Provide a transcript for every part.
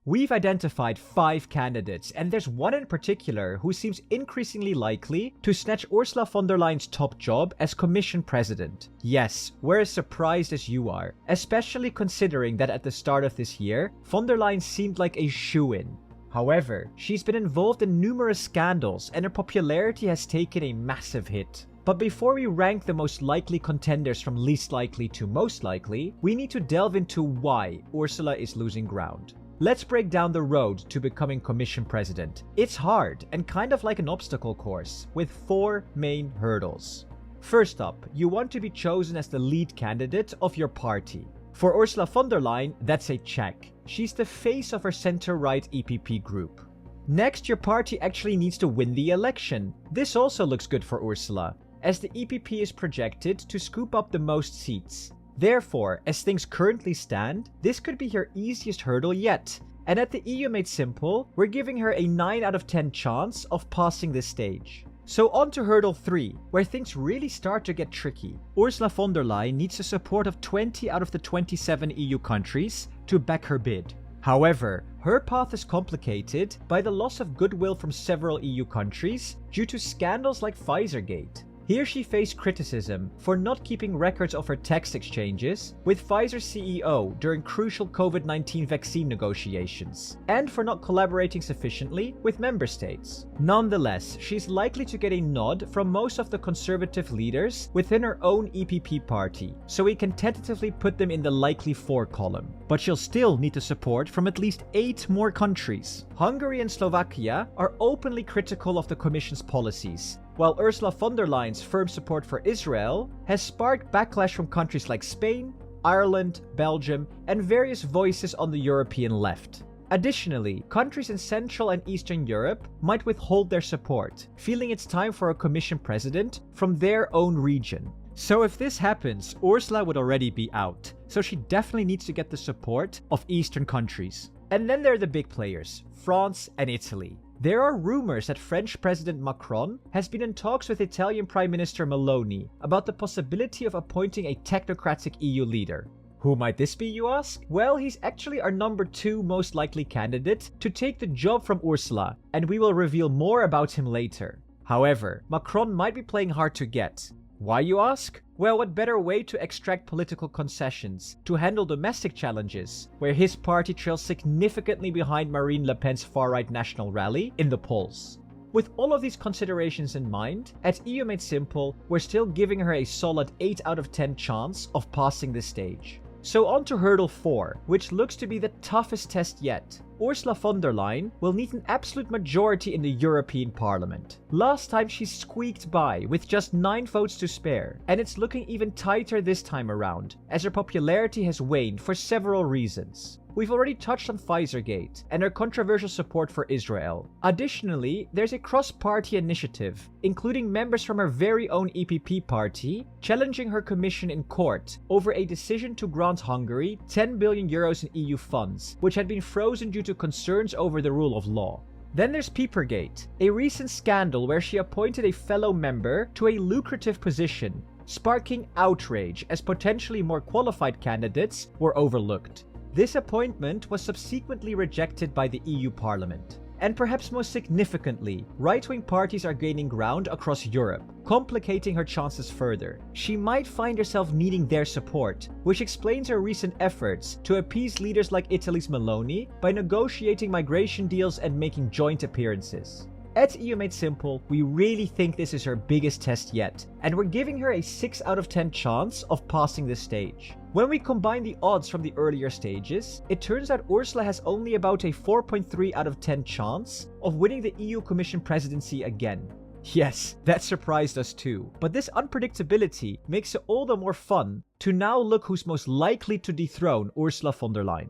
We've identified 5 candidates, and there's one in particular who seems increasingly likely to snatch Ursula von der Leyen's top job as Commission President. Yes, we're as surprised as you are, especially considering that at the start of this year, von der Leyen seemed like a shoo-in. However, she's been involved in numerous scandals and her popularity has taken a massive hit. But before we rank the most likely contenders from least likely to most likely, we need to delve into why Ursula is losing ground. Let's break down the road to becoming Commission President. It's hard and kind of like an obstacle course, with 4 main hurdles. First up, you want to be chosen as the lead candidate of your party. For Ursula von der Leyen, that's a check. She's the face of her center-right EPP group. Next, your party actually needs to win the election. This also looks good for Ursula, as the EPP is projected to scoop up the most seats. Therefore, as things currently stand, this could be her easiest hurdle yet. And at the EU Made Simple, we're giving her a 9 out of 10 chance of passing this stage. So on to hurdle 3, where things really start to get tricky. Ursula von der Leyen needs the support of 20 out of the 27 EU countries to back her bid. However, her path is complicated by the loss of goodwill from several EU countries due to scandals like Pfizergate. Here she faced criticism for not keeping records of her tax exchanges with Pfizer's CEO during crucial COVID-19 vaccine negotiations, and for not collaborating sufficiently with member states. Nonetheless, she's likely to get a nod from most of the conservative leaders within her own EPP party, so we can tentatively put them in the likely 4 column. But she'll still need the support from at least 8 more countries. Hungary and Slovakia are openly critical of the Commission's policies, while Ursula von der Leyen's firm support for Israel has sparked backlash from countries like Spain, Ireland, Belgium, and various voices on the European left. Additionally, countries in Central and Eastern Europe might withhold their support, feeling it's time for a Commission President from their own region. So if this happens, Ursula would already be out, so she definitely needs to get the support of Eastern countries. And then there are the big players, France and Italy. There are rumors that French President Macron has been in talks with Italian Prime Minister Meloni about the possibility of appointing a technocratic EU leader. Who might this be, you ask? Well, he's actually our number 2 most likely candidate to take the job from Ursula, and we will reveal more about him later. However, Macron might be playing hard to get. Why, you ask? Well, what better way to extract political concessions to handle domestic challenges, where his party trails significantly behind Marine Le Pen's far-right National Rally in the polls. With all of these considerations in mind, at EU Made Simple, we're still giving her a solid 8 out of 10 chance of passing this stage. So on to hurdle 4, which looks to be the toughest test yet. Ursula von der Leyen will need an absolute majority in the European Parliament. Last time she squeaked by with just 9 votes to spare, and it's looking even tighter this time around, as her popularity has waned for several reasons. We've already touched on Pfizergate and her controversial support for Israel. Additionally, there's a cross-party initiative, including members from her very own EPP party, challenging her commission in court over a decision to grant Hungary 10 billion euros in EU funds, which had been frozen due to concerns over the rule of law. Then there's Peepergate, a recent scandal where she appointed a fellow member to a lucrative position, sparking outrage as potentially more qualified candidates were overlooked. This appointment was subsequently rejected by the EU Parliament. And perhaps most significantly, right-wing parties are gaining ground across Europe, complicating her chances further. She might find herself needing their support, which explains her recent efforts to appease leaders like Italy's Meloni by negotiating migration deals and making joint appearances. At EU Made Simple, we really think this is her biggest test yet, and we're giving her a 6 out of 10 chance of passing this stage. When we combine the odds from the earlier stages, it turns out Ursula has only about a 4.3 out of 10 chance of winning the EU Commission presidency again. Yes, that surprised us too, but this unpredictability makes it all the more fun to now look who's most likely to dethrone Ursula von der Leyen.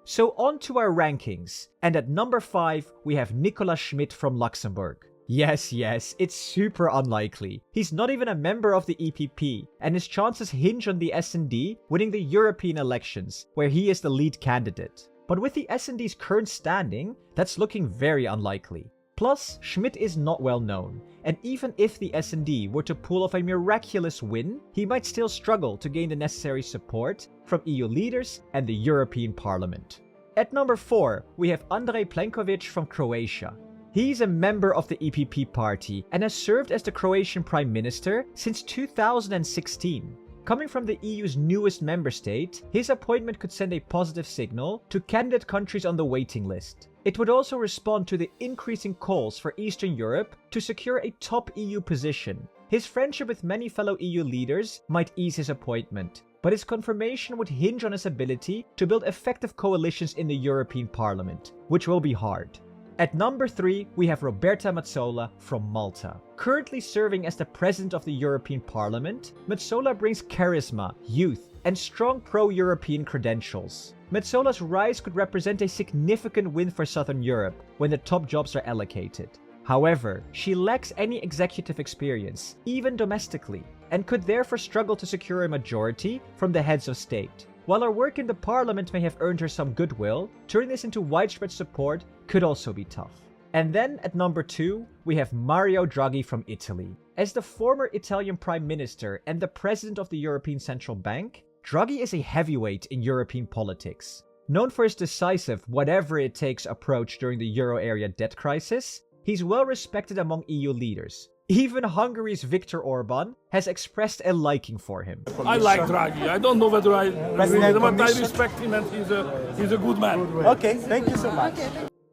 So on to our rankings, and at number 5 we have Nicolas Schmidt from Luxembourg. Yes, it's super unlikely. He's not even a member of the EPP, and his chances hinge on the SD winning the European elections, where he is the lead candidate. But with the SD's current standing, that's looking very unlikely. Plus, Schmidt is not well known, and even if the SD were to pull off a miraculous win, he might still struggle to gain the necessary support from EU leaders and the European Parliament. At number 4, we have Andrej Plenković from Croatia. He's a member of the EPP party and has served as the Croatian Prime Minister since 2016. Coming from the EU's newest member state, his appointment could send a positive signal to candidate countries on the waiting list. It would also respond to the increasing calls for Eastern Europe to secure a top EU position. His friendship with many fellow EU leaders might ease his appointment, but his confirmation would hinge on his ability to build effective coalitions in the European Parliament, which will be hard. At number 3, we have Roberta Metsola from Malta. Currently serving as the President of the European Parliament, Metsola brings charisma, youth, and strong pro-European credentials. Metsola's rise could represent a significant win for Southern Europe when the top jobs are allocated. However, she lacks any executive experience, even domestically, and could therefore struggle to secure a majority from the heads of state. While her work in the parliament may have earned her some goodwill, turning this into widespread support could also be tough. And then at number 2, we have Mario Draghi from Italy. As the former Italian Prime Minister and the President of the European Central Bank, Draghi is a heavyweight in European politics. Known for his decisive whatever-it-takes approach during the euro area debt crisis, he's well respected among EU leaders. Even Hungary's Viktor Orban has expressed a liking for him. I like Draghi. I don't know whether I respect him and he's a good man. Okay, thank you so much.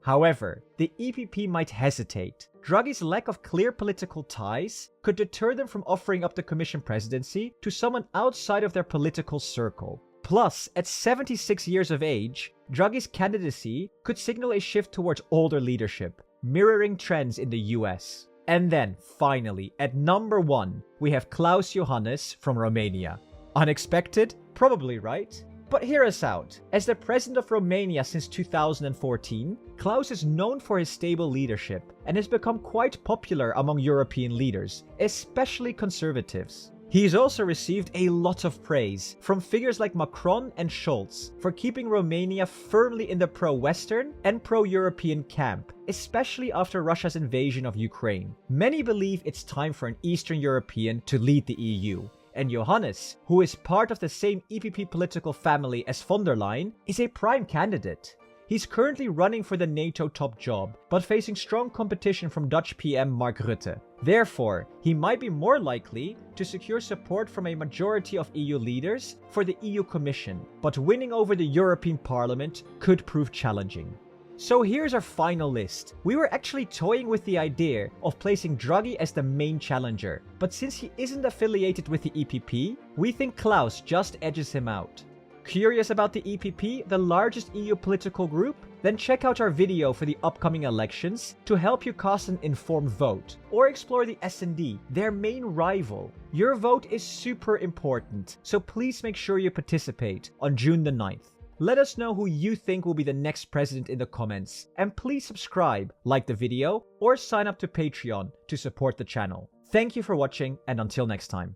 However, the EPP might hesitate. Draghi's lack of clear political ties could deter them from offering up the Commission presidency to someone outside of their political circle. Plus, at 76 years of age, Draghi's candidacy could signal a shift towards older leadership, mirroring trends in the US. And then, finally, at number 1, we have Klaus Iohannis from Romania. Unexpected? Probably right. But hear us out. As the president of Romania since 2014, Klaus is known for his stable leadership and has become quite popular among European leaders, especially conservatives. He's also received a lot of praise from figures like Macron and Scholz for keeping Romania firmly in the pro-Western and pro-European camp, especially after Russia's invasion of Ukraine. Many believe it's time for an Eastern European to lead the EU. And Iohannis, who is part of the same EPP political family as von der Leyen, is a prime candidate. He's currently running for the NATO top job, but facing strong competition from Dutch PM Mark Rutte. Therefore, he might be more likely to secure support from a majority of EU leaders for the EU Commission, but winning over the European Parliament could prove challenging. So here's our final list. We were actually toying with the idea of placing Draghi as the main challenger, but since he isn't affiliated with the EPP, we think Klaus just edges him out. Curious about the EPP, the largest EU political group? Then check out our video for the upcoming elections to help you cast an informed vote, or explore the S&D, their main rival. Your vote is super important, so please make sure you participate on June the 9th. Let us know who you think will be the next president in the comments, and please subscribe, like the video, or sign up to Patreon to support the channel. Thank you for watching, and until next time.